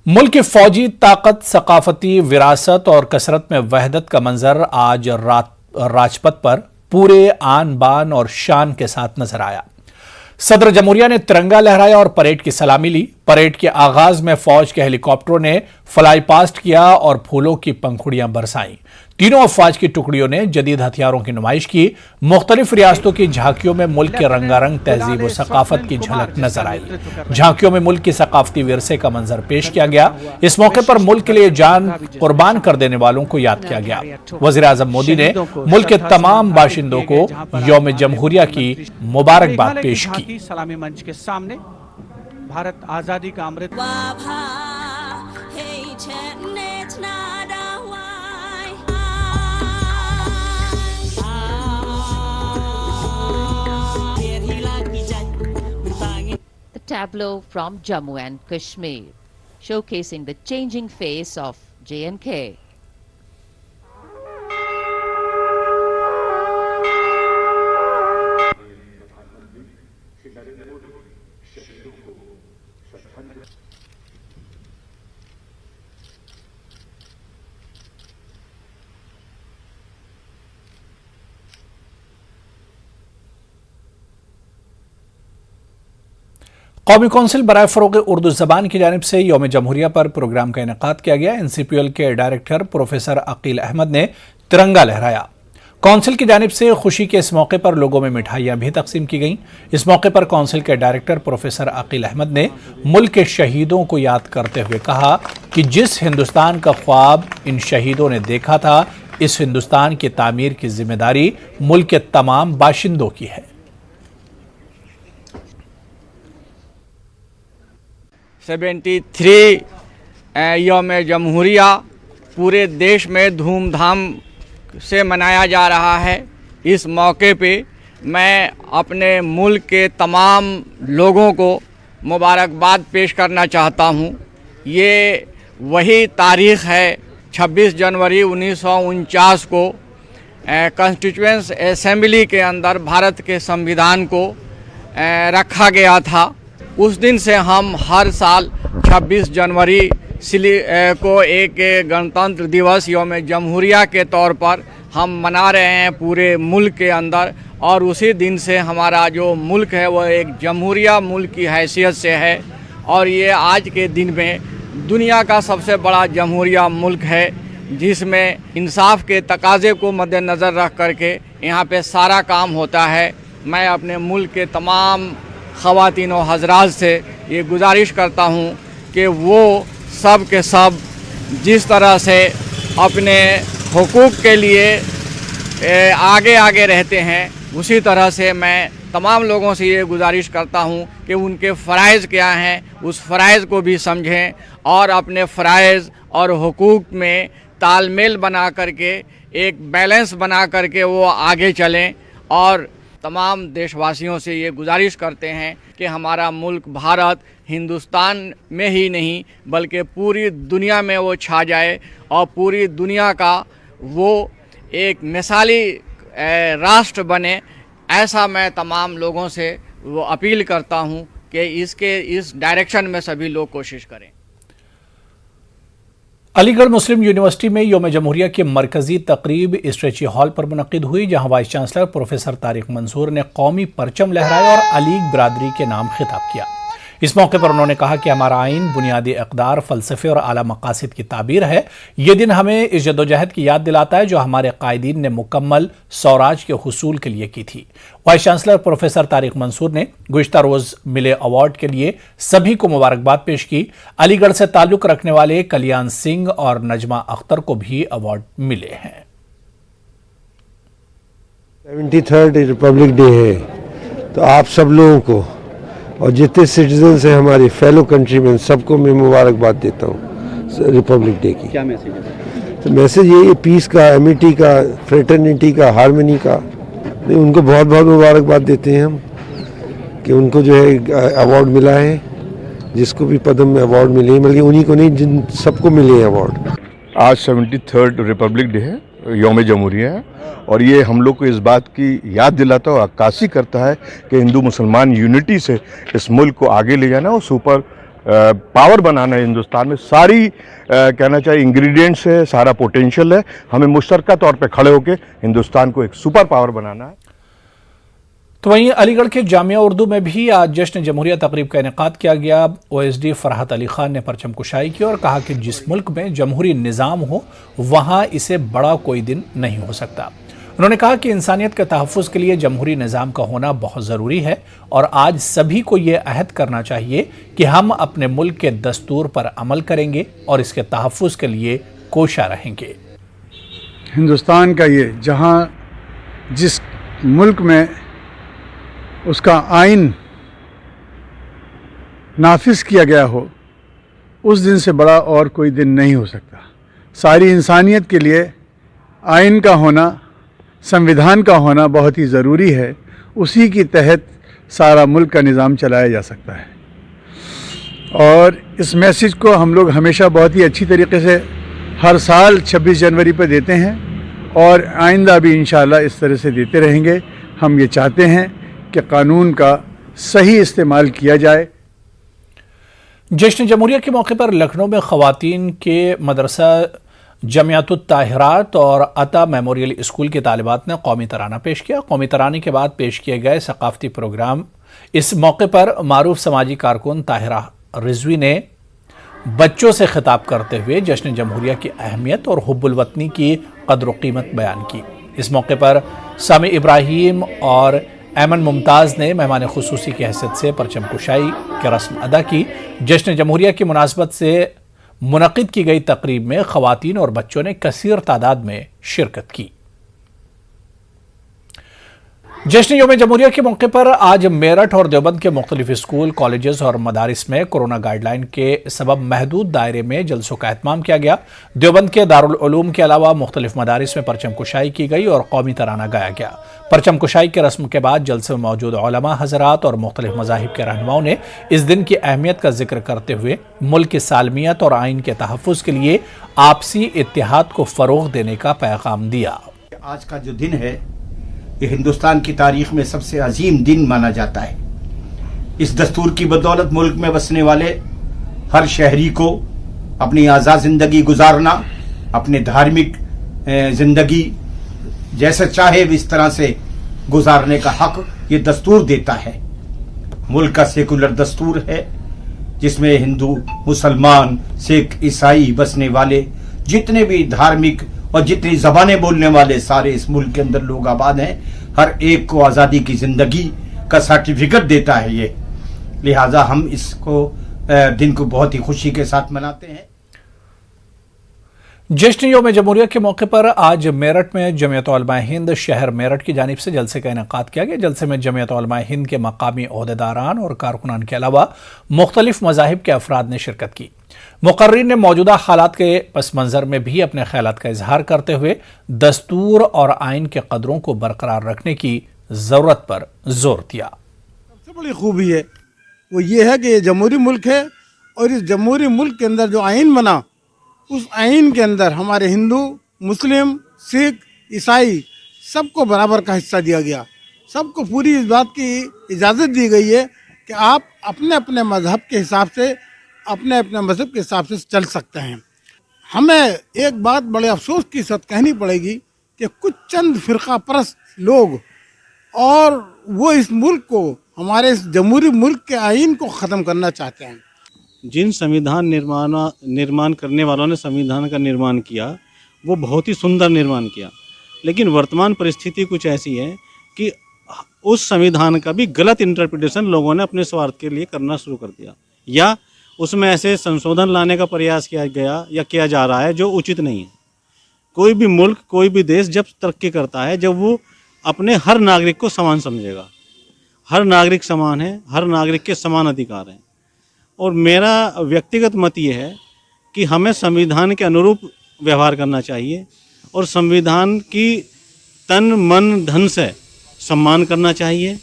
मुल्क की फौजी ताकत, सकाफती विरासत और कसरत में वहदत का मंजर आज राजपथ पर पूरे आन बान और शान के साथ नजर आया। सदर जमहूरिया ने तिरंगा लहराया और परेड की सलामी ली। परेड के आगाज में फौज के हेलीकॉप्टरों ने फ्लाई पास्ट किया और फूलों की पंखुड़ियां बरसाईं। तीनों अफवाज की टुकड़ियों ने जदीद हथियारों की नुमाइश की। मुख्तलिफ रियासतों की झांकियों में मुल्क के रंगारंग तहजीब और सकाफत की झलक नजर आई। झांकियों में मुल्क की सकाफती विरसे का मंजर पेश किया गया। इस मौके पर मुल्क के लिए जान कुर्बान कर देने वालों को याद किया गया। वज़ीर आज़म मोदी ने मुल्क के तमाम बाशिंदों को यौम जमहूरिया की मुबारकबाद पेश की। सलामी मंच के सामने भारत आजादी का अमृत The tableau from Jammu and Kashmir, showcasing the changing face of J&K. कौमी कौंसिल बराए फ़रोग़ उर्दू ज़बान की जानिब से यौम जमहूरिया पर प्रोग्राम का इनेकाद किया गया। NCPL के डायरेक्टर प्रोफेसर अकील अहमद ने तिरंगा लहराया। कौंसिल की जानिब से खुशी के इस मौके पर लोगों में मिठाइयाँ भी तकसीम की गईं। इस मौके पर कौंसिल के डायरेक्टर प्रोफेसर अकील अहमद ने मुल्क के शहीदों को याद करते हुए कहा कि जिस हिंदुस्तान का ख्वाब इन शहीदों ने देखा था, इस हिंदुस्तान की तामीर की जिम्मेदारी मुल्क के तमाम बाशिंदों की है। 73 यौम जमहूरिया पूरे देश में धूमधाम से मनाया जा रहा है। इस मौके पे मैं अपने मुल्क के तमाम लोगों को मुबारकबाद पेश करना चाहता हूँ। ये वही तारीख़ है 26 जनवरी 1949 को कॉन्स्टिट्यूएंट असेंबली के अंदर भारत के संविधान को रखा गया था। उस दिन से हम हर साल 26 जनवरी को एक गणतंत्र दिवस यौम जमहूरिया के तौर पर हम मना रहे हैं पूरे मुल्क के अंदर। और उसी दिन से हमारा जो मुल्क है वह एक जमहूरिया मुल्क की हैसियत से है। और ये आज के दिन में दुनिया का सबसे बड़ा जमहूरिया मुल्क है, जिसमें इंसाफ के तकाज़े को मद्देनज़र रख करके यहाँ पे सारा काम होता है। मैं अपने मुल्क के तमाम ख़वातीन और हज़रात से ये गुजारिश करता हूँ कि वो सब के सब जिस तरह से अपने हुकूक के लिए आगे आगे रहते हैं, उसी तरह से मैं तमाम लोगों से ये गुजारिश करता हूँ कि उनके फ़राइज़ क्या हैं, उस फ़राइज़ को भी समझें और अपने फ़राइज़ और हुकूक में तालमेल बना करके एक बैलेंस बना करके वो आगे चलें। और तमाम देशवासियों से ये गुजारिश करते हैं कि हमारा मुल्क भारत हिंदुस्तान में ही नहीं बल्कि पूरी दुनिया में वो छा जाए और पूरी दुनिया का वो एक मिसाली राष्ट्र बने। ऐसा मैं तमाम लोगों से वो अपील करता हूँ कि इस डायरेक्शन में सभी लोग कोशिश करें। अलीगढ़ मुस्लिम यूनिवर्सिटी में यौम जमहूरिया की मरकजी तकरीब स्ट्रेची हॉल पर मुनक्किद हुई, जहां vice chancellor professor Tariq Mansoor ने कौमी परचम लहराया और अलीग बिरादरी के नाम खिताब किया। इस मौके पर उन्होंने कहा कि हमारा आइन बुनियादी इक़दार, फ़लसफ़े और आला मक़ासिद की ताबीर है। ये दिन हमें इस जद्दोजहद की याद दिलाता है जो हमारे कायदीन ने मुकम्मल स्वराज के हुसूल के लिए की थी। Vice chancellor professor Tariq Mansoor ने गुज़िश्ता रोज़ मिले अवार्ड के लिए सभी को मुबारकबाद पेश की। अलीगढ़ से ताल्लुक़ रखने वाले कल्याण सिंह और नजमा अख्तर को भी अवार्ड मिले हैं। 73rd रिपब्लिक डे है, तो आप सब लोगों को और जितने सिटीजन्स हैं हमारे फेलो कंट्रीमैन सबको मैं मुबारकबाद देता हूँ रिपब्लिक डे की। क्या मैसेज है? तो मैसेज यही है पीस का, एमिटी का, फ्रेटर्निटी का, हार्मनी का। उनको बहुत बहुत मुबारकबाद देते हैं हम कि उनको जो है अवार्ड मिला है, जिसको भी पद्म में अवार्ड मिले हैं, बल्कि उन्हीं को नहीं जिन सबको मिले हैं अवार्ड। आज 73rd रिपब्लिक डे है, यौम जमहूरिया है और ये हम लोग को इस बात की याद दिलाता है और अक्कासी करता है कि हिंदू मुसलमान यूनिटी से इस मुल्क को आगे ले जाना और सुपर पावर बनाना है हिंदुस्तान में। सारी कहना चाहिए इंग्रेडिएंट्स है, सारा पोटेंशियल है। हमें मुश्तरका तौर पे खड़े होकर हिंदुस्तान को एक सुपर पावर बनाना है। तो वहीं अलीगढ़ के जामिया उर्दू में भी आज जश्न जमहूरिया तकरीब का इनेकाद किया गया। OSD फरहत अली खान ने परचम कुशाई की और कहा कि जिस मुल्क में जमहूरी निज़ाम हो वहाँ इसे बड़ा कोई दिन नहीं हो सकता। उन्होंने कहा कि इंसानियत के तहफ़्फ़ुज़ के लिए जमहूरी निज़ाम का होना बहुत ज़रूरी है और आज सभी को ये अहद करना चाहिए कि हम अपने मुल्क के दस्तूर पर अमल करेंगे और इसके तहफ़्फ़ुज़ के लिए कोशा रहेंगे। हिंदुस्तान का ये जहाँ जिस मुल्क में उसका आइन नाफिज किया गया हो, उस दिन से बड़ा और कोई दिन नहीं हो सकता। सारी इंसानियत के लिए आइन का होना, संविधान का होना बहुत ही ज़रूरी है। उसी के तहत सारा मुल्क का निज़ाम चलाया जा सकता है और इस मैसेज को हम लोग हमेशा बहुत ही अच्छी तरीके से हर साल 26 जनवरी पर देते हैं और आइंदा भी इंशाअल्लाह इस तरह से देते रहेंगे। हम ये चाहते हैं कि कानून का सही इस्तेमाल किया जाए। जश्न जमहूरिया के मौके पर लखनऊ में ख़वातीन के मदरसा जमियातुत ताहिरात और अता मेमोरियल स्कूल के तालिबात ने कौमी तराना पेश किया। कौमी तराने के बाद पेश किए गए सकाफती प्रोग्राम इस मौके पर मारूफ समाजी कारकुन ताहिरा रिजवी ने बच्चों से खिताब करते हुए जश्न जमहूरिया की अहमियत और हुब्बुल वतनी की कद्र कीमत बयान की। इस मौके पर सामी इब्राहिम और ऐमन मुमताज़ ने मेहमान खुसूसी की हैसियत से परचम कुशाई की रस्म अदा की। जश्न जमहूरिया की मुनासबत से मुनक़िद की गई तकरीब में ख़वातीन और बच्चों ने कसीर तादाद में शिरकत की। जश्न यौम जमहूरिया के मौके पर आज मेरठ और देवबंद के मुख्तलिफ स्कूल, कॉलेजेस और मदारिस में कोरोना गाइडलाइन के सबब महदूद दायरे में जलसों का एहतमाम किया गया। देवबंद के दारुल उलूम के अलावा मुख्तलिफ मदारिस में परचम कुशाई की गई और कौमी तराना गाया गया। परचम कुशाई की रस्म के बाद जलसे में मौजूद उलमा हज़रात और मुख्तलिफ मज़ाहिब के रहनुमाओं ने इस दिन की अहमियत का जिक्र करते हुए मुल्क की सालमियत और आइन के तहफ़्फ़ुज़ के लिए आपसी इत्तेहाद को फ़रोग़ देने का पैगाम दिया। आज का जो दिन है ये हिंदुस्तान की तारीख में सबसे अजीम दिन माना जाता है। इस दस्तूर की बदौलत मुल्क में बसने वाले हर शहरी को अपनी आज़ाद ज़िंदगी गुजारना, अपने धार्मिक ज़िंदगी जैसे चाहे इस तरह से गुजारने का हक ये दस्तूर देता है। मुल्क का सेकुलर दस्तूर है जिसमें हिंदू, मुसलमान, सिख, ईसाई बसने वाले जितने भी धार्मिक और जितनी ज़बानें बोलने वाले सारे इस मुल्क के अंदर लोग आबाद हैं, हर एक को आज़ादी की ज़िंदगी का सर्टिफिकेट देता है ये। लिहाजा हम इसको दिन को बहुत ही खुशी के साथ मनाते हैं। जश्न यौम जमहूरिया के मौके पर आज मेरठ में जमियत उलमा हिंद शहर मेरठ की जानिब से जलसे का इनेकाद किया गया। जलसे में जमियत उलमा हिंद के मकामी ओहदेदारान और कारकुनान के अलावा मुख्तलिफ मज़ाहिब के अफराद ने शिरकत की। मुकर्रिर ने मौजूदा हालात के पस मंज़र में भी अपने ख्यालात का इजहार करते हुए दस्तूर और आइन के कदरों को बरकरार रखने की ज़रूरत पर जोर दिया। सबसे बड़ी खूबी है वो ये है कि ये जमहूरी मुल्क है और इस जमहूरी मुल्क के अंदर जो आइन बना, उस आइन के अंदर हमारे हिंदू, मुस्लिम, सिख, ईसाई सबको बराबर का हिस्सा दिया गया। सबको पूरी इस बात की इजाज़त दी गई है कि आप अपने अपने मज़हब के हिसाब से, अपने अपने मज़हब के हिसाब से चल सकते हैं। हमें एक बात बड़े अफसोस के साथ कहनी पड़ेगी कि कुछ चंद फ़िरका परस्त लोग और वो इस मुल्क को, हमारे इस जमहूरी मुल्क के आइन को ख़त्म करना चाहते हैं। जिन संविधान निर्माण करने वालों ने संविधान का निर्माण किया वो बहुत ही सुंदर निर्माण किया, लेकिन वर्तमान परिस्थिति कुछ ऐसी है कि उस संविधान का भी गलत इंटरप्रिटेशन लोगों ने अपने स्वार्थ के लिए करना शुरू कर दिया, या उसमें ऐसे संशोधन लाने का प्रयास किया गया या किया जा रहा है जो उचित नहीं है। कोई भी मुल्क, कोई भी देश जब तरक्की करता है जब वो अपने हर नागरिक को समान समझेगा। हर नागरिक समान है, हर नागरिक के समान अधिकार हैं। और मेरा व्यक्तिगत मत ये है कि हमें संविधान के अनुरूप व्यवहार करना चाहिए और संविधान की तन मन धन से सम्मान करना चाहिए,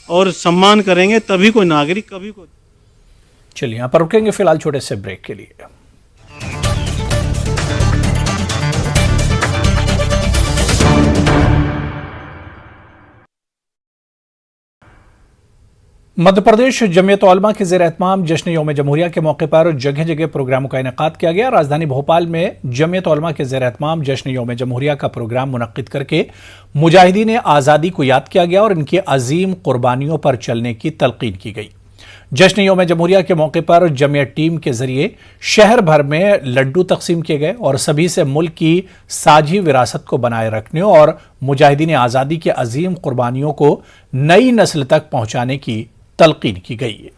और सम्मान करेंगे तभी कोई नागरिक कभी कोई। चलिए यहाँ पर रुकेंगे फिलहाल छोटे से ब्रेक के लिए। मध्य प्रदेश जमीयत उलमा के ज़ेर एहतमाम जश्न यौम जमहूरिया के मौके पर जगह जगह प्रोग्रामों का इनेकाद किया गया। राजधानी भोपाल में जमीयत उलमा के ज़ेर एहतमाम जश्न यौम जमहूरिया का प्रोग्राम मुनक्किद करके मुजाहिदीन आज़ादी को याद किया गया और इनकी अजीम कुर्बानियों पर चलने की तलकीन की गई। जश्न यौम जमहूरिया के मौके पर जमीयत टीम के जरिए शहर भर में लड्डू तकसीम किए गए और सभी से मुल्क की साझी विरासत को बनाए रखने और मुजाहिदीन आज़ादी की अजीम कुर्बानियों को नई नस्ल तक पहुंचाने की तलकीन की गई है।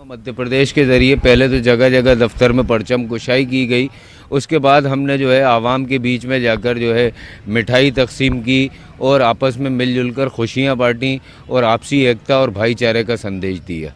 मध्य प्रदेश के ज़रिए पहले तो जगह जगह दफ्तर में परचम कुशाई की गई, उसके बाद हमने जो है आवाम के बीच में जाकर जो है मिठाई तकसीम की और आपस में मिलजुल कर खुशियाँ बांटी और आपसी एकता और भाईचारे का संदेश दिया।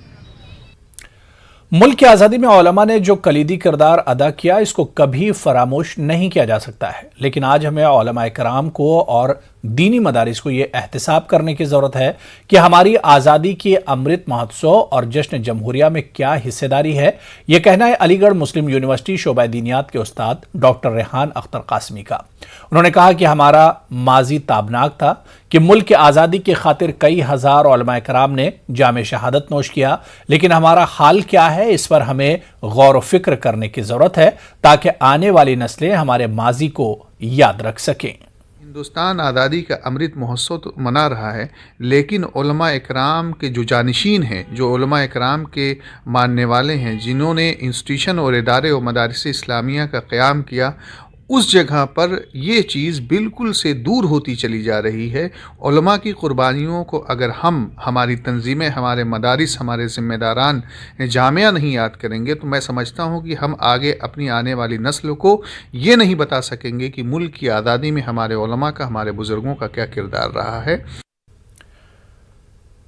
मुल्क की आज़ादी में उलमा ने जो कलीदी किरदार अदा किया इसको कभी फरामोश नहीं किया जा सकता है, लेकिन आज हमें उलमा इकराम को और दीनी मदारिस को ये एहतिसाब करने की ज़रूरत है कि हमारी आज़ादी के अमृत महोत्सव और जश्न जमहूरिया में क्या हिस्सेदारी है। यह कहना है अलीगढ़ मुस्लिम यूनिवर्सिटी शोबा दीनियात के उस्ताद डॉक्टर रेहान अख्तर कासमी का। उन्होंने कहा कि हमारा माजी ताबनाक था कि मुल्क की आज़ादी की खातिर कई हजार उलमा इकराम ने जामे शहादत नोश किया, लेकिन हमारा हाल क्या है इस पर हमें गौर व फिक्र करने की ज़रूरत है ताकि आने वाली नस्लें हमारे माजी को याद रख सकें। हिंदुस्तान आज़ादी का अमृत महोत्सव तो मना रहा है, लेकिन उलमा इकराम के जो जानशीन हैं, जो उलमा इकराम के मानने वाले हैं, जिन्होंने इंस्टीट्यूशन और इदारे और मदारिस इस्लामिया का क़याम किया, उस जगह पर ये चीज़ बिल्कुल से दूर होती चली जा रही है। उलमा की कुर्बानियों को अगर हम, हमारी तंजीमें, हमारे मदारिस, हमारे ज़िम्मेदारान जामिया नहीं याद करेंगे तो मैं समझता हूँ कि हम आगे अपनी आने वाली नस्ल को ये नहीं बता सकेंगे कि मुल्क की आज़ादी में हमारे उलमा का, हमारे बुज़ुर्गों का क्या किरदार रहा है।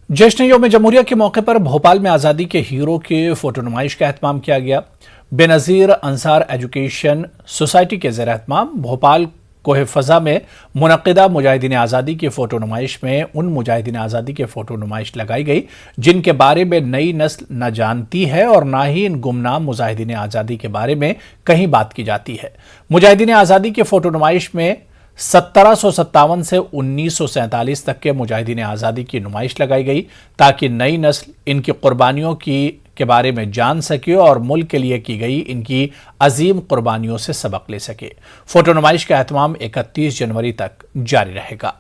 जश्न यौम जमहूरिया के मौके पर भोपाल में आज़ादी के हीरो के फोटो नुमाइश का एहतमाम किया गया। बेनज़ीर अंसार एजुकेशन सोसाइटी के ज़ेर एहतमाम भोपाल कोहे फ़ज़ा में मुनक़िदा मुजाहिदीन आज़ादी की फ़ोटो नुमाइश में उन मुजाहिदीन आज़ादी के फ़ोटो नुमाइश लगाई गई जिनके बारे में नई नस्ल न जानती है और ना ही इन गुमनाम मुजाहिदीन आज़ादी के बारे में कहीं बात की जाती है। मुजाहिदीन आज़ादी के फ़ोटो नुमाइश में 1757 से 1947 तक के मुजाहिदीन आज़ादी की नुमाइश लगाई गई ताकि नई नस्ल इनकी कुर्बानियों के बारे में जान सके और मुल्क के लिए की गई इनकी अजीम कुर्बानियों से सबक ले सके। फोटो नुमाइश का एहतमाम 31 जनवरी तक जारी रहेगा।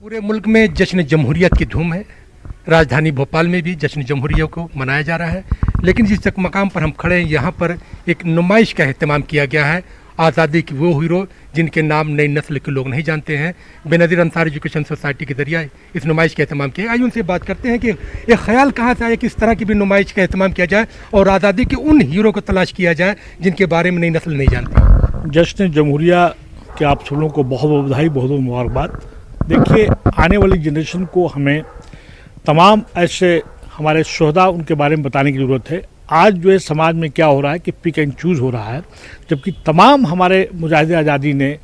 पूरे मुल्क में जश्न जमहूरिया की धूम है। राजधानी भोपाल में भी जश्न जमहूरिया को मनाया जा रहा है, लेकिन जिस मकाम पर हम खड़े हैं यहाँ पर एक नुमाइश का एहतमाम किया गया है आज़ादी की वो हीरो जिनके नाम नई नस्ल के लोग नहीं जानते हैं। बेनज़ीर अंसार एजुकेशन सोसाइटी के जरिए इस नुमाइश का एहतमाम किया। आइए उनसे बात करते हैं कि ये ख्याल कहाँ से आया कि इस तरह की भी नुमाइश का एहतमाम किया जाए और आज़ादी के उन हीरो को तलाश किया जाए जिनके बारे में नई नस्ल नहीं जानती। जश्न जमहूरिया के आप सब लोगों को बहुत बहुत बधाई, बहुत बहुत मुबारकबाद। देखिए, आने वाली जनरेशन को हमें तमाम ऐसे हमारे शोहदा उनके बारे में बताने की ज़रूरत है। आज जो है समाज में क्या हो रहा है कि पिक एंड चूज़ हो रहा है, जबकि तमाम हमारे मुजाहिदीन आज़ादी ने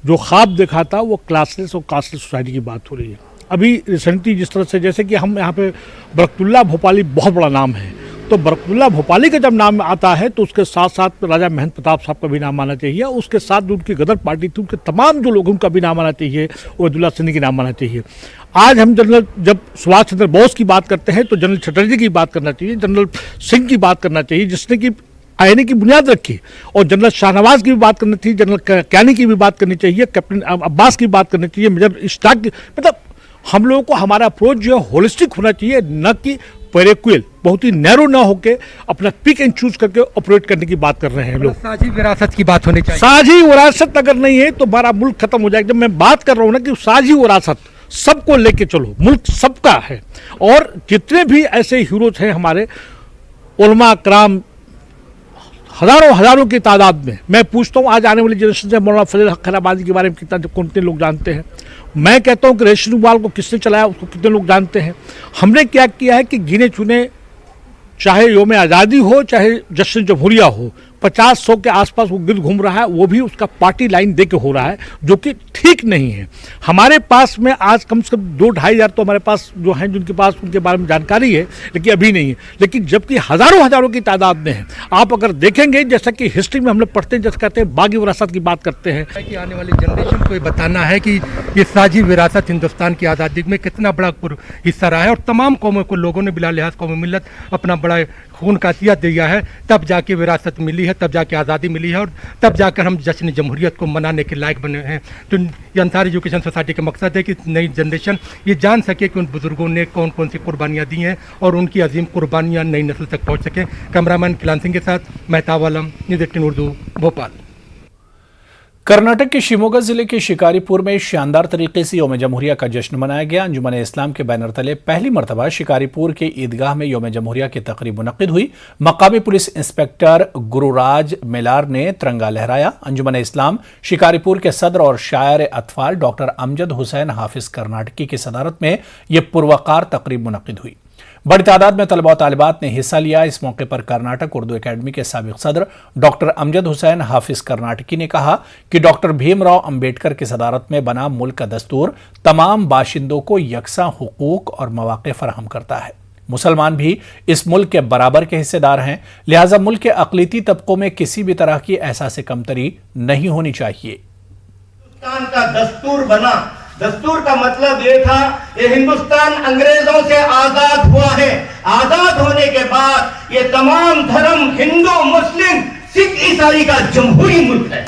जो ख्वाब देखा था वो क्लासलेस और कास्टलेस सोसाइटी की बात हो रही है। अभी रिसेंटली जिस तरह से, जैसे कि हम यहाँ पे बरकतुल्लाह भोपाली बहुत बड़ा नाम है, तो बरकतुल्लाह भोपाली का जब नाम आता है तो उसके साथ साथ राजा महंत प्रताप साहब का भी नाम आना चाहिए, उसके साथ जो उनकी गदर पार्टी थी उनके तमाम जो लोग उनका भी नाम आना चाहिए, उबैदुल्लाह सिंधी का नाम आना चाहिए। आज हम जनरल जब सुभाष चंद्र बोस की बात करते हैं तो जनरल चटर्जी की बात करना चाहिए, जनरल सिंह की बात करना चाहिए जिसने कि आईने की बुनियाद रखी, और जनरल शाहनवाज की भी बात करनी चाहिए, जनरल कैनी की भी बात करनी चाहिए, कैप्टन अब्बास की बात करनी चाहिए, मेजर इश्ताक की। मतलब हम लोगों को हमारा अप्रोच जो है होलिस्टिक होना चाहिए, न कि पेरेक्विल, बहुत ही नैरो ना होके अपना पिक एंड चूज करके ऑपरेट करने की बात कर रहे हैं लोग। साझी विरासत की बात होनी चाहिए। साझी विरासत अगर नहीं है तो हमारा मुल्क खत्म हो जाएगा। जब मैं बात कर रहा हूँ ना कि साझी विरासत, सबको लेके चलो, मुल्क सबका है। और जितने भी ऐसे हीरोज हैं हमारे उलमा कराम, हजारों की तादाद में, मैं पूछता हूँ आज आने वाली जनरेशन से मौलाना फजल हक खैराबादी के बारे में कितने लोग जानते हैं। मैं कहता हूँ कि रेशम इकबाल को किसने चलाया उसको कितने लोग जानते हैं। हमने क्या किया है कि गिने चुने, चाहे योम आज़ादी हो चाहे जश्न जमहूरिया हो, 50-100 के आसपास वो गिद्ध घूम रहा है, वो भी उसका पार्टी लाइन दे के हो रहा है, जो कि ठीक नहीं है। हमारे पास में आज कम से कम 2-2.5 हज़ार तो हमारे पास जो हैं, जिनके पास उनके बारे में जानकारी है, लेकिन अभी नहीं है। लेकिन जबकि हज़ारों की तादाद में है। आप अगर देखेंगे, जैसा कि हिस्ट्री में हम लोग पढ़ते हैं, जैसे कहते हैं बागी विरासत की बात करते हैं कि आने वाली जनरेशन को ये बताना है कि ये साझी विरासत हिंदुस्तान की आज़ादी में कितना बड़ा हिस्सा रहा है, और तमाम कौमों को लोगों ने बिला लिहाज कौम मिल्लत अपना बड़ा खून का अतिया दिया है, तब जाके विरासत मिली है, तब जाके आज़ादी मिली है, और तब जाकर हम जश्न जमहूरियत को मनाने के लायक बने हैं। तो ये अंसार एजुकेशन सोसाइटी का मकसद है कि नई जनरेशन ये जान सके कि उन बुजुर्गों ने कौन कौन सी कुर्बानियाँ दी हैं, और उनकी अजीम कुर्बानियाँ नई नस्ल तक पहुँच सकें। कैमरामैन किलान सिंह के साथ मेहताब आलम, न्यूज़ 18 उर्दू, भोपाल। कर्नाटक के शिमोगा जिले के शिकारीपुर में शानदार तरीके से यौम जमहूरिया का जश्न मनाया गया। अंजुमन इस्लाम के बैनर तले पहली मरतबा शिकारीपुर के ईदगाह में यौम जमहूरिया की तकरीब मुनक्किद हुई। मकामी पुलिस इंस्पेक्टर गुरुराज मिलार ने तिरंगा लहराया। अंजुमन इस्लाम शिकारीपुर के सदर और शायर अतफाल डॉक्टर अमजद हुसैन हाफिज कर्नाटकी की सदारत में यह पुरवकार तकरीब मुनक्किद हुई। बड़ी तादाद में तलबा और तालिबात ने हिस्सा लिया। इस मौके पर कर्नाटक उर्दू एकेडमी के साबिक सदर डॉक्टर अमजद हुसैन हाफिज कर्नाटकी ने कहा कि डॉक्टर भीमराव अंबेडकर की सदारत में बना मुल्क का दस्तूर तमाम बाशिंदों को यकसा हुकूक और मौके फराहम करता है। मुसलमान भी इस मुल्क के बराबर के हिस्सेदार हैं, लिहाजा मुल्क के अक़लियती तबकों में किसी भी तरह की एहसास कमतरी नहीं होनी चाहिए। हिंदुस्तान का दस्तूर बना। दस्तूर का मतलब ये था, ये हिंदुस्तान अंग्रेजों से आजाद हुआ है। आजाद होने के बाद ये तमाम धर्म, हिंदू, मुस्लिम, सिख, ईसाई का जमहूरी मुल्क है।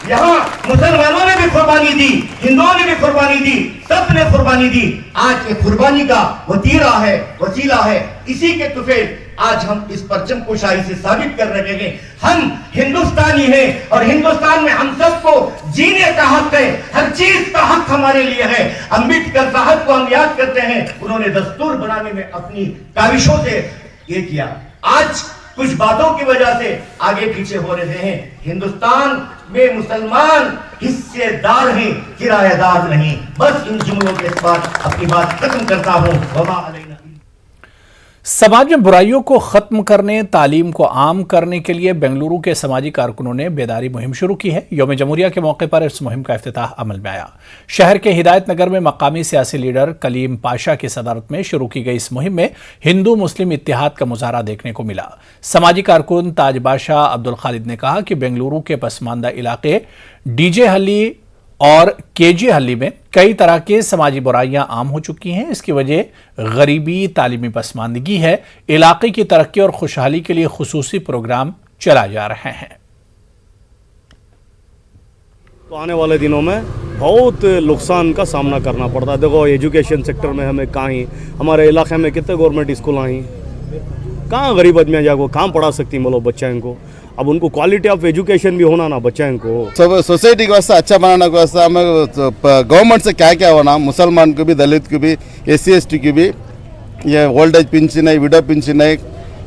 यहाँ मुसलमानों ने भी कुर्बानी दी, हिंदुओं ने भी कुर्बानी दी, सब ने कुर्बानी दी। आज ये कुर्बानी का वसीला है। इसी के तुफेल आज हम इस परचम कुशाई से साबित कर रहे हैं, हम हिंदुस्तानी हैं, और हिंदुस्तान में हम सबको जीने का हक है, हर चीज का हक हमारे लिए है। अम्बेडकर साहब को हम याद करते हैं, उन्होंने दस्तूर बनाने में अपनी काविशों से ये किया। आज कुछ बातों की वजह से आगे पीछे हो रहे हैं। हिंदुस्तान में मुसलमान हिस्सेदार हैं, किराएदार नहीं। बस इन जुमलों के साथ अपनी बात खत्म करता हूं। समाज में बुराइयों को खत्म करने, तालीम को आम करने के लिए बेंगलुरु के समाजी कारकुनों ने बेदारी मुहिम शुरू की है। यौम जमहूरिया के मौके पर इस मुहिम का इफ्तिताह अमल में आया। शहर के हिदायत नगर में मकामी सियासी लीडर कलीम पाशा की सदारत में शुरू की गई इस मुहिम में हिंदू मुस्लिम इत्तेहाद का मुजाहरा देखने को मिला। समाजी कारकुन ताज बादशाह अब्दुल खालिद ने कहा कि बेंगलुरु के पसमानदा इलाके डीजे हल्ली और केजे हल्ली में कई तरह के समाजी बुराइयां आम हो चुकी हैं। इसकी वजह गरीबी, तालीमी पसमानदगी है। इलाके की तरक्की और खुशहाली के लिए खुसूसी प्रोग्राम चलाए जा रहे हैं। तो आने वाले दिनों में बहुत नुकसान का सामना करना पड़ता है। देखो, एजुकेशन सेक्टर में हमें कहीं हमारे इलाके में कितने गवर्नमेंट स्कूल आई, कहाँ गरीब आदमी जाकर कहाँ पढ़ा सकती बोलो बच्चा इनको। अब उनको क्वालिटी ऑफ एजुकेशन भी होना ना बच्चा इनको। सब सोसाइटी को वास्ते अच्छा बनाने को वास्ते हमें गवर्नमेंट से क्या क्या होना, मुसलमान को भी, दलित को भी, SC/ST की भी, ये ओल्ड एज पेंशन है, विडो पेंशन है,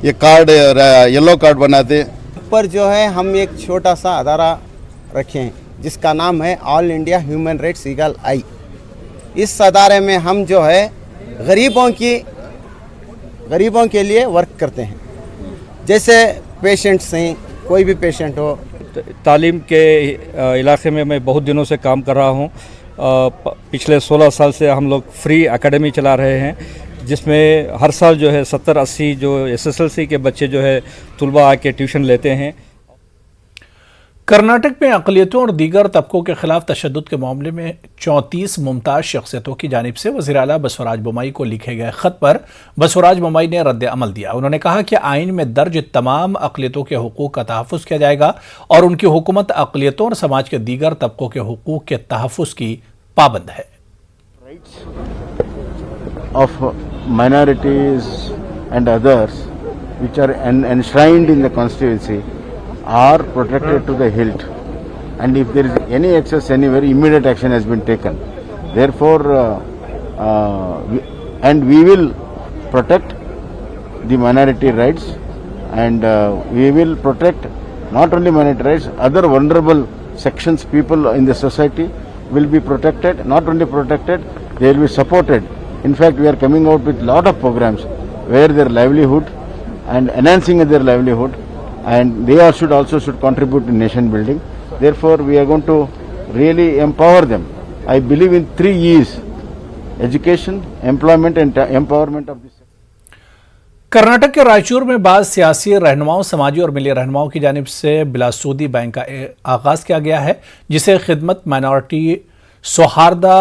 ये कार्ड येलो कार्ड बनाते। ऊपर जो है हम एक छोटा सा अदारा रखे हैं जिसका नाम है All India Human Rights Eagle Eye. इस अदारे में हम जो है गरीबों के लिए वर्क करते हैं। जैसे पेशेंट्स हैं, कोई भी पेशेंट हो। तालीम के इलाके में मैं बहुत दिनों से काम कर रहा हूँ। पिछले 16 साल से हम लोग फ्री एकेडमी चला रहे हैं, जिसमें हर साल जो है 70-80 जो SSLC के बच्चे जो है तुलबा आके ट्यूशन लेते हैं। कर्नाटक में अक़लियतों और दीगर तबकों के खिलाफ तशद्दुद के मामले में 34 मुमताज़ शख्सियतों की जानिब से वज़ीर आला बसवराज बोम्मई को लिखे गए ख़त पर बसवराज बोम्मई ने रद्द अमल दिया। उन्होंने कहा कि आइन में दर्ज तमाम अक़लियतों के हुकूक का तहफ़्फ़ुज़ किया जाएगा और उनकी हुकूमत अक़लियतों और समाज के दीगर तबकों के हुकूक के तहफ़्फ़ुज़ की पाबंद है। Of minorities and others which are enshrined in the constituency are protected to the hilt, and if there is any excess anywhere, immediate action has been taken. Therefore, we will protect the minority rights, and we will protect not only minority rights, other vulnerable sections, people in the society will be protected. Not only protected, they will be supported. In fact, we are coming out with lot of programs where their livelihood and enhancing their livelihood and they also should contribute to nation building. Therefore, we are going to really empower them. I believe in 3 E's: education, employment and empowerment of this. Karnataka के रायचूर में बाद सियासी रहनुमाओं, समाजी और मिली रहनुमाओं की जानिब से बिलासूदी bank का आगाज किया गया है, जिसे खिदमत माइनॉरिटी सौहार्दा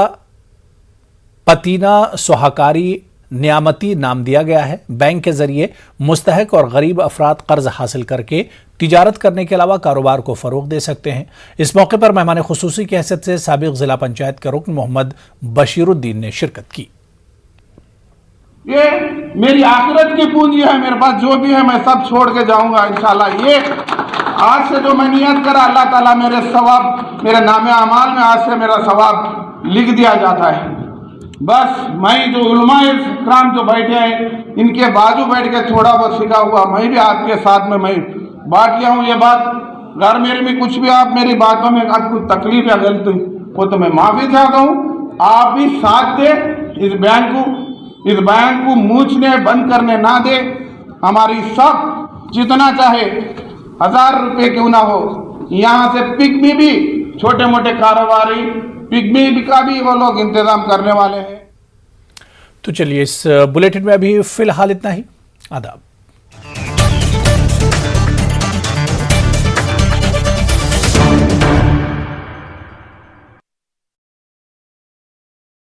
पतीना सोहाकारी नियामती नाम दिया गया है। बैंक के जरिए मुस्तहक और गरीब अफराद कर्ज हासिल करके तिजारत करने के अलावा कारोबार को फरोग दे सकते हैं। इस मौके पर मेहमान खुसूसी की हैसियत से साबिक जिला पंचायत के रुकन मोहम्मद बशीरुद्दीन ने शिरकत की। ये मेरी आखिरत की पूंजी है, मेरे पास जो भी है मैं सब छोड़ के जाऊंगा इंशाल्लाह। ये आज से जो मैं नियत करा, अल्लाह ताला मेरे सवाब, मेरे नामे अमाल में आज से मेरा सवाब लिख दिया जाता है। बस मैं जो उलमा इकराम जो बैठे हैं, इनके बाजू बैठ के थोड़ा बहुत सीखा हुआ मैं भी आपके साथ में मैं बांट लिया हूँ। ये बात अगर मेरे में कुछ भी आप मेरी बातों में आपको तकलीफ या गलती हो तो मैं माफ़ी चाहता हूँ। आप भी साथ दे, इस बैंक को मूछने बंद करने ना दे। हमारी सब जितना चाहे 1000 रुपये क्यों ना हो, यहाँ से पिग्मी भी, छोटे मोटे कारोबारी पिग्मी का भी वो लोग इंतजाम करने वाले हैं। तो चलिए, इस बुलेटिन में अभी फिलहाल इतना ही। आदाब।